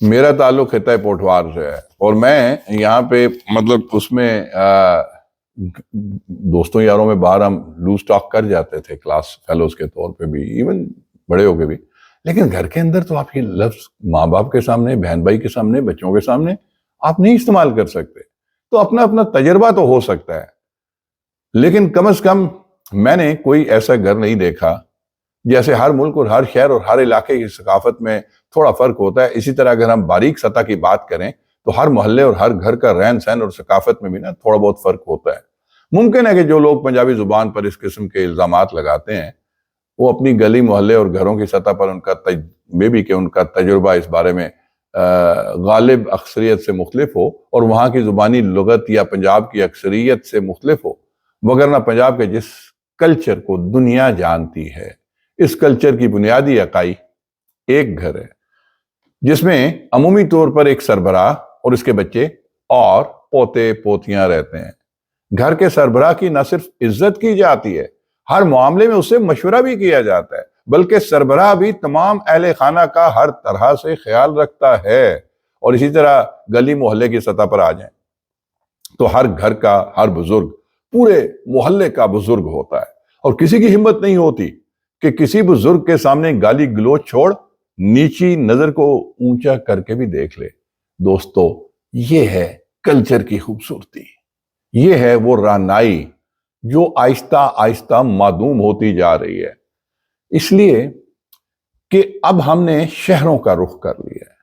میرا تعلق خطہ پوٹھوار سے ہے، اور میں یہاں پہ مطلب اس میں دوستوں یاروں میں باہر ہم لوز ٹاک کر جاتے تھے، کلاس فیلوز کے طور پہ بھی، ایون بڑے ہو کے بھی، لیکن گھر کے اندر تو آپ یہ لفظ ماں باپ کے سامنے، بہن بھائی کے سامنے، بچوں کے سامنے آپ نہیں استعمال کر سکتے۔ تو اپنا اپنا تجربہ تو ہو سکتا ہے، لیکن کم از کم میں نے کوئی ایسا گھر نہیں دیکھا، جیسے ہر ملک اور ہر شہر اور ہر علاقے کی ثقافت میں تھوڑا فرق ہوتا ہے، اسی طرح اگر ہم باریک سطح کی بات کریں تو ہر محلے اور ہر گھر کا رہن سہن اور ثقافت میں بھی نا تھوڑا بہت فرق ہوتا ہے۔ ممکن ہے کہ جو لوگ پنجابی زبان پر اس قسم کے الزامات لگاتے ہیں وہ اپنی گلی محلے اور گھروں کی سطح پر ان کا تجربہ اس بارے میں غالب اکثریت سے مختلف ہو، اور وہاں کی زبانی لغت یا پنجاب کی اکثریت سے مختلف ہو، وگرنہ پنجاب کے جس کلچر کو دنیا جانتی ہے، اس کلچر کی بنیادی اکائی ایک گھر ہے، جس میں عمومی طور پر ایک سربراہ اور اس کے بچے اور پوتے پوتیاں رہتے ہیں۔ گھر کے سربراہ کی نہ صرف عزت کی جاتی ہے، ہر معاملے میں اس سے مشورہ بھی کیا جاتا ہے، بلکہ سربراہ بھی تمام اہل خانہ کا ہر طرح سے خیال رکھتا ہے۔ اور اسی طرح گلی محلے کی سطح پر آ جائیں تو ہر گھر کا ہر بزرگ پورے محلے کا بزرگ ہوتا ہے، اور کسی کی ہمت نہیں ہوتی کہ کسی بزرگ کے سامنے گالی گلوچ چھوڑ نیچی نظر کو اونچا کر کے بھی دیکھ لے۔ دوستو، یہ ہے کلچر کی خوبصورتی، یہ ہے وہ رانائی جو آہستہ آہستہ معدوم ہوتی جا رہی ہے، اس لیے کہ اب ہم نے شہروں کا رخ کر لیا ہے،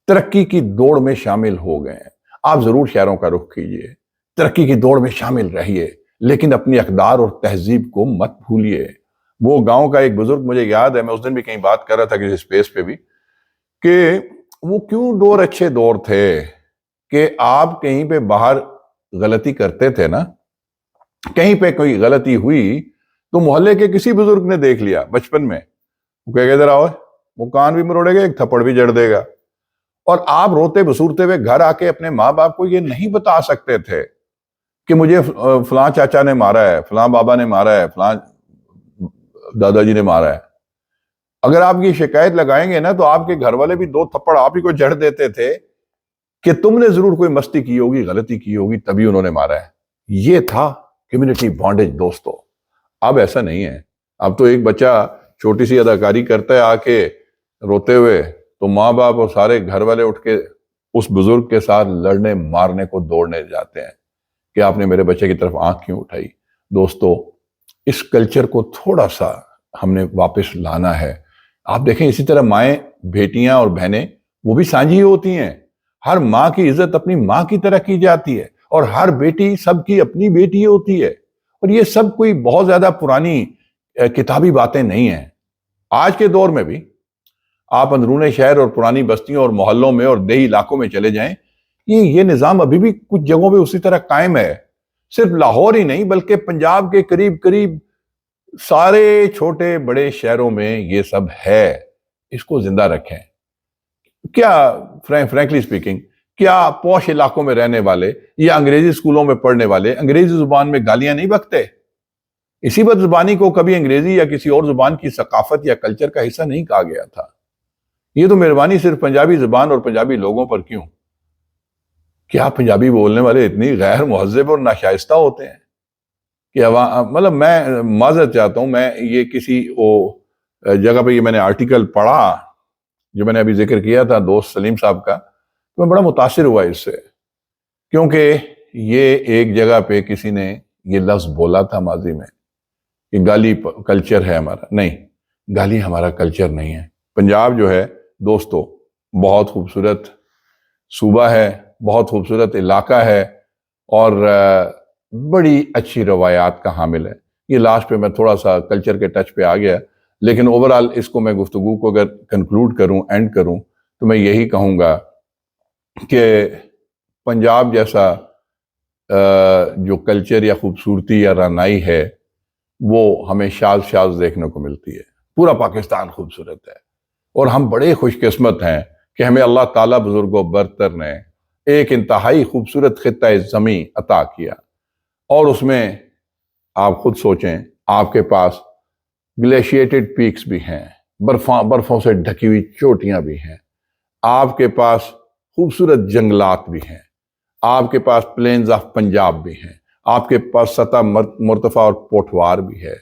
ترقی کی دوڑ میں شامل ہو گئے ہیں۔ آپ ضرور شہروں کا رخ کیجئے، ترقی کی دوڑ میں شامل رہیے، لیکن اپنی اقدار اور تہذیب کو مت بھولیے۔ وہ گاؤں کا ایک بزرگ مجھے یاد ہے، میں اس دن بھی کہیں بات کر رہا تھا کسی اسپیس پہ بھی، کہ وہ کیوں دور اچھے دور تھے کہ آپ کہیں پہ باہر غلطی کرتے تھے نا، کہیں پہ کوئی غلطی ہوئی تو محلے کے کسی بزرگ نے دیکھ لیا بچپن میں، وہ کہے گا ادھر آؤ، وہ کان بھی مروڑے گا، ایک تھپڑ بھی جڑ دے گا، اور آپ روتے بسورتے ہوئے گھر آ کے اپنے ماں باپ کو یہ نہیں بتا سکتے تھے کہ مجھے فلاں چاچا نے مارا ہے، فلاں بابا نے مارا ہے، فلاں دادا جی نے مارا ہے۔ اگر آپ یہ شکایت لگائیں گے نا تو آپ کے گھر والے بھی دو تھپڑ آپ ہی کو جڑ دیتے تھے کہ تم نے ضرور کوئی مستی کی ہوگی، غلطی کی ہوگی، تبھی انہوں نے مارا ہے۔ یہ تھا کمیونٹی بانڈیج دوستو۔ اب ایسا نہیں ہے، اب تو ایک بچہ چھوٹی سی اداکاری کرتا ہے آ کے روتے ہوئے تو ماں باپ اور سارے گھر والے اٹھ کے اس بزرگ کے ساتھ لڑنے مارنے کو دوڑنے جاتے ہیں کہ آپ نے میرے بچے کی طرف آنکھ کیوں اٹھائی۔ دوستو، اس کلچر کو تھوڑا سا ہم نے واپس لانا ہے۔ آپ دیکھیں اسی طرح مائیں، بیٹیاں اور بہنیں وہ بھی سانجھی ہوتی ہیں۔ ہر ماں کی عزت اپنی ماں کی طرح کی جاتی ہے، اور ہر بیٹی سب کی اپنی بیٹی ہوتی ہے، اور یہ سب کوئی بہت زیادہ پرانی کتابی باتیں نہیں ہیں۔ آج کے دور میں بھی آپ اندرون شہر اور پرانی بستیوں اور محلوں میں اور دیہی علاقوں میں چلے جائیں، یہ نظام ابھی بھی کچھ جگہوں پہ اسی طرح قائم ہے۔ صرف لاہور ہی نہیں بلکہ پنجاب کے قریب قریب سارے چھوٹے بڑے شہروں میں یہ سب ہے۔ اس کو زندہ رکھیں۔ کیا فرینکلی سپیکنگ، کیا پوش علاقوں میں رہنے والے یا انگریزی اسکولوں میں پڑھنے والے انگریزی زبان میں گالیاں نہیں بکتے؟ اسی بد زبانی کو کبھی انگریزی یا کسی اور زبان کی ثقافت یا کلچر کا حصہ نہیں کہا گیا تھا۔ یہ تو مہربانی صرف پنجابی زبان اور پنجابی لوگوں پر کیوں؟ کیا پنجابی بولنے والے اتنی غیر مہذب اور ناشائستہ ہوتے ہیں کہ مطلب میں معذرت چاہتا ہوں، میں یہ کسی جگہ پہ یہ میں نے آرٹیکل پڑھا جو میں نے ابھی ذکر کیا تھا دوست سلیم صاحب کا، تو میں بڑا متاثر ہوا اس سے، کیونکہ یہ ایک جگہ پہ کسی نے یہ لفظ بولا تھا ماضی میں کہ گالی کلچر ہے ہمارا۔ نہیں، گالی ہمارا کلچر نہیں ہے۔ پنجاب جو ہے دوستو بہت خوبصورت صوبہ ہے، بہت خوبصورت علاقہ ہے، اور بڑی اچھی روایات کا حامل ہے۔ یہ لاسٹ پہ میں تھوڑا سا کلچر کے ٹچ پہ آ گیا، لیکن اوورآل اس کو میں گفتگو کو اگر کنکلوڈ کروں، اینڈ کروں، تو میں یہی کہوں گا کہ پنجاب جیسا جو کلچر یا خوبصورتی یا رانائی ہے وہ ہمیں شاذ دیکھنے کو ملتی ہے۔ پورا پاکستان خوبصورت ہے، اور ہم بڑے خوش قسمت ہیں کہ ہمیں اللہ تعالیٰ بزرگ و برتر نے ایک انتہائی خوبصورت خطہ زمیں عطا کیا، اور اس میں آپ خود سوچیں، آپ کے پاس گلیشیٹڈ پیکس بھی ہیں، برفوں سے ڈھکی ہوئی چوٹیاں بھی ہیں، آپ کے پاس خوبصورت جنگلات بھی ہیں، آپ کے پاس پلینز آف پنجاب بھی ہیں، آپ کے پاس سطح مرتفع اور پوٹوار بھی ہے،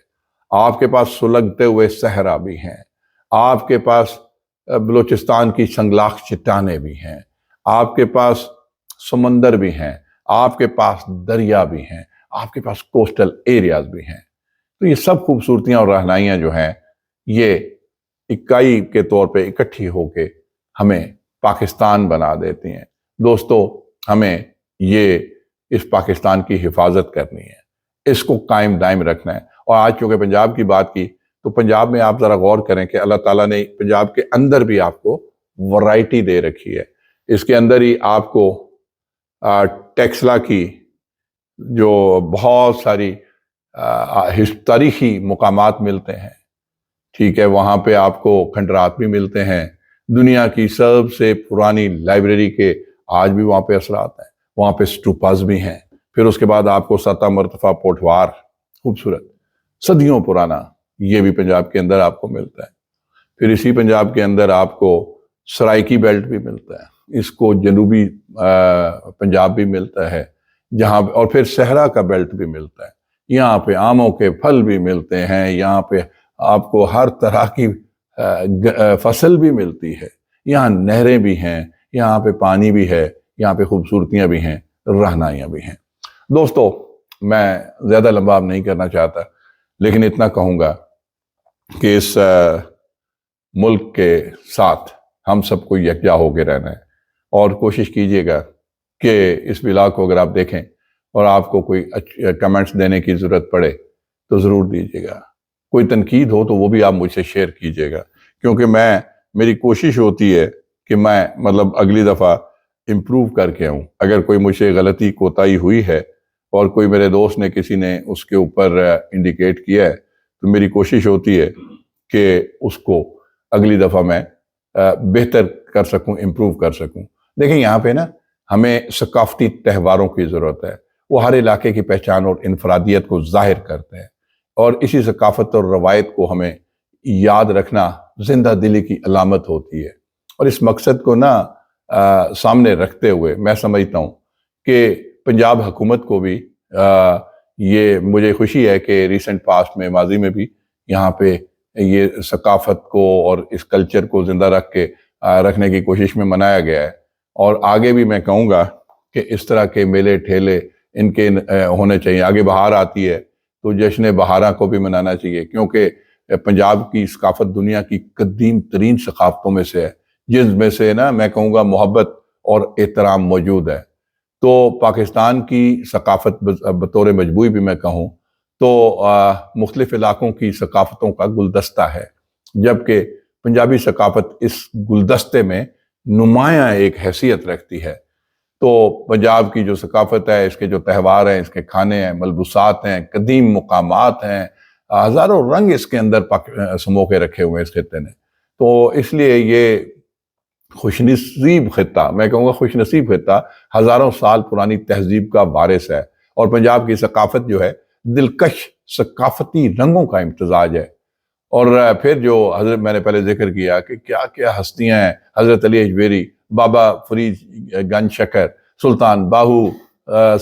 آپ کے پاس سلگتے ہوئے صحرا بھی ہیں، آپ کے پاس بلوچستان کی سنگلاخ چٹانیں بھی ہیں، آپ کے پاس سمندر بھی ہیں، آپ کے پاس دریا بھی ہیں، آپ کے پاس کوسٹل ایریاز بھی ہیں۔ تو یہ سب خوبصورتیاں اور رہنائیاں جو ہیں یہ اکائی کے طور پہ اکٹھی ہو کے ہمیں پاکستان بنا دیتی ہیں۔ دوستو، ہمیں یہ اس پاکستان کی حفاظت کرنی ہے، اس کو قائم دائم رکھنا ہے۔ اور آج چونکہ پنجاب کی بات کی تو پنجاب میں آپ ذرا غور کریں کہ اللہ تعالیٰ نے پنجاب کے اندر بھی آپ کو ورائٹی دے رکھی ہے۔ اس کے اندر ہی آپ کو ٹیکسلا کی جو بہت ساری تاریخی مقامات ملتے ہیں، ٹھیک ہے، وہاں پہ آپ کو کھنڈرات بھی ملتے ہیں، دنیا کی سب سے پرانی لائبریری کے آج بھی وہاں پہ اثرات ہیں، وہاں پہ سٹوپاز بھی ہیں۔ پھر اس کے بعد آپ کو سطح مرتفع پوٹوار خوبصورت صدیوں پرانا یہ بھی پنجاب کے اندر آپ کو ملتا ہے۔ پھر اسی پنجاب کے اندر آپ کو سرائکی بیلٹ بھی ملتا ہے، اس کو جنوبی پنجاب بھی ملتا ہے، جہاں اور پھر صحرا کا بیلٹ بھی ملتا ہے۔ یہاں پہ آموں کے پھل بھی ملتے ہیں، یہاں پہ آپ کو ہر طرح کی فصل بھی ملتی ہے، یہاں نہریں بھی ہیں، یہاں پہ پانی بھی ہے، یہاں پہ خوبصورتیاں بھی ہیں، رہنائیاں بھی ہیں۔ دوستو میں زیادہ لمبا اب نہیں کرنا چاہتا، لیکن اتنا کہوں گا کہ اس ملک کے ساتھ ہم سب کو یکجا ہو کے رہنا ہے، اور کوشش کیجیے گا کہ اس ولاگ کو اگر آپ دیکھیں اور آپ کو کوئی کمنٹس دینے کی ضرورت پڑے تو ضرور دیجیے گا، کوئی تنقید ہو تو وہ بھی آپ مجھ سے شیئر کیجیے گا، کیونکہ میری کوشش ہوتی ہے کہ میں اگلی دفعہ امپروو کر کے آؤں۔ اگر کوئی مجھ سے غلطی کوتاہی ہوئی ہے اور کوئی میرے دوست نے کسی نے اس کے اوپر انڈیکیٹ کیا ہے تو میری کوشش ہوتی ہے کہ اس کو اگلی دفعہ میں بہتر کر سکوں، امپروو کر سکوں۔ دیکھیں یہاں پہ نا ہمیں ثقافتی تہواروں کی ضرورت ہے، وہ ہر علاقے کی پہچان اور انفرادیت کو ظاہر کرتے ہیں، اور اسی ثقافت اور روایت کو ہمیں یاد رکھنا زندہ دلی کی علامت ہوتی ہے۔ اور اس مقصد کو نا سامنے رکھتے ہوئے میں سمجھتا ہوں کہ پنجاب حکومت کو بھی یہ مجھے خوشی ہے کہ ریسنٹ پاسٹ میں ماضی میں بھی یہاں پہ یہ ثقافت کو اور اس کلچر کو زندہ رکھنے کی کوشش میں منایا گیا ہے، اور آگے بھی میں کہوں گا کہ اس طرح کے میلے ٹھیلے ان کے ہونے چاہیے۔ آگے بہار آتی ہے تو جشن بہارا کو بھی منانا چاہیے، کیونکہ پنجاب کی ثقافت دنیا کی قدیم ترین ثقافتوں میں سے ہے، جس میں سے نا میں کہوں گا محبت اور احترام موجود ہے۔ تو پاکستان کی ثقافت بطور مجموعی بھی میں کہوں تو مختلف علاقوں کی ثقافتوں کا گلدستہ ہے، جبکہ پنجابی ثقافت اس گلدستے میں نمایاں ایک حیثیت رکھتی ہے۔ تو پنجاب کی جو ثقافت ہے، اس کے جو تہوار ہیں، اس کے کھانے ہیں، ملبوسات ہیں، قدیم مقامات ہیں، ہزاروں رنگ اس کے اندر سمو کے رکھے ہوئے ہیں اس خطے نے۔ تو اس لیے یہ خوش نصیب خطہ، میں کہوں گا خوش نصیب خطہ، ہزاروں سال پرانی تہذیب کا وارث ہے، اور پنجاب کی ثقافت جو ہے دلکش ثقافتی رنگوں کا امتزاج ہے۔ اور پھر جو حضرت میں نے پہلے ذکر کیا کہ کیا کیا ہستیاں ہیں، حضرت علی اجمیری، بابا فرید گنج شکر، سلطان باہو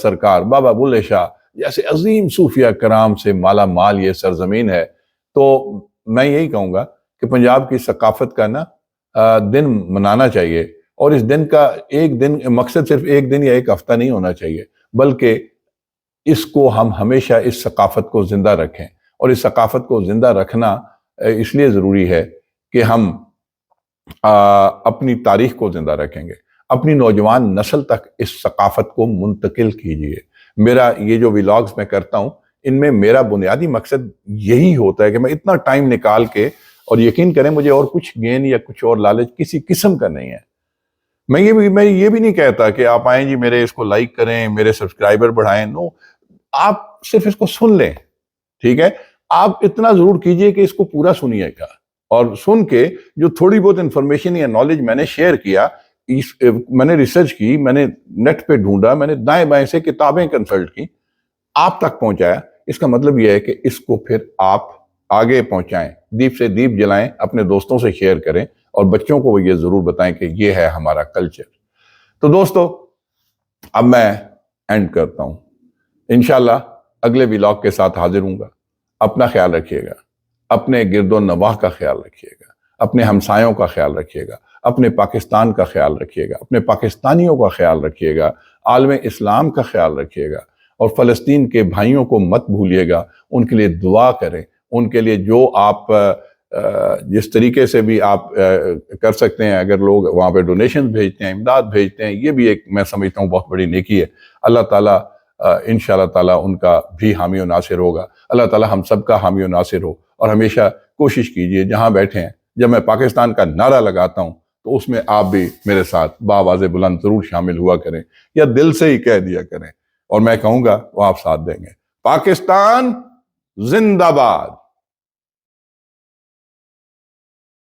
سرکار، بابا بلے شاہ جیسے عظیم صوفیہ کرام سے مالا مال یہ سرزمین ہے۔ تو میں یہی کہوں گا کہ پنجاب کی ثقافت کا نا دن منانا چاہیے، اور اس دن کا ایک دن مقصد صرف ایک دن یا ایک ہفتہ نہیں ہونا چاہیے، بلکہ اس کو ہم ہمیشہ اس ثقافت کو زندہ رکھیں۔ اور اس ثقافت کو زندہ رکھنا اس لیے ضروری ہے کہ ہم اپنی تاریخ کو زندہ رکھیں گے، اپنی نوجوان نسل تک اس ثقافت کو منتقل کیجیے۔ میرا یہ جو ولاگز میں کرتا ہوں، ان میں میرا بنیادی مقصد یہی ہوتا ہے کہ میں اتنا ٹائم نکال کے، اور یقین کریں مجھے اور کچھ گین یا کچھ اور لالچ کسی قسم کا نہیں ہے۔ میں یہ بھی نہیں کہتا کہ آپ آئیں جی میرے اس کو لائک کریں، میرے سبسکرائبر بڑھائیں، نو، آپ صرف اس کو سن لیں، ٹھیک ہے؟ آپ اتنا ضرور کیجئے کہ اس کو پورا سنیے گا، اور سن کے جو تھوڑی بہت انفارمیشن یا نالج میں نے شیئر کیا، میں نے ریسرچ کی، میں نے نیٹ پہ ڈھونڈا، میں نے دائیں بائیں سے کتابیں کنسلٹ کی، آپ تک پہنچایا۔ اس کا مطلب یہ ہے کہ اس کو پھر آپ آگے پہنچائیں، دیپ سے دیپ جلائیں، اپنے دوستوں سے شیئر کریں، اور بچوں کو یہ ضرور بتائیں کہ یہ ہے ہمارا کلچر۔ تو دوستو اب میں اینڈ کرتا ہوں، انشاءاللہ اگلے ولاگ کے ساتھ حاضر ہوں گا۔ اپنا خیال رکھیے گا، اپنے گرد و نواح کا خیال رکھیے گا، اپنے ہمسایوں کا خیال رکھیے گا، اپنے پاکستان کا خیال رکھیے گا، اپنے پاکستانیوں کا خیال رکھیے گا، عالم اسلام کا خیال رکھیے گا، اور فلسطین کے بھائیوں کو مت بھولیے گا، ان کے لیے دعا کریں، ان کے لیے جو آپ جس طریقے سے بھی آپ کر سکتے ہیں، اگر لوگ وہاں پہ ڈونیشن بھیجتے ہیں، امداد بھیجتے ہیں، یہ بھی ایک میں سمجھتا ہوں بہت بڑی نیکی ہے۔ اللہ تعالیٰ انشاءاللہ تعالیٰ ان کا بھی حامی و ناصر ہوگا۔ اللہ تعالیٰ ہم سب کا حامی و ناصر ہو، اور ہمیشہ کوشش کیجئے جہاں بیٹھے ہیں، جب میں پاکستان کا نعرہ لگاتا ہوں تو اس میں آپ بھی میرے ساتھ بآواز بلند ضرور شامل ہوا کریں، یا دل سے ہی کہہ دیا کریں، اور میں کہوں گا وہ آپ ساتھ دیں گے۔ پاکستان زندہ باد۔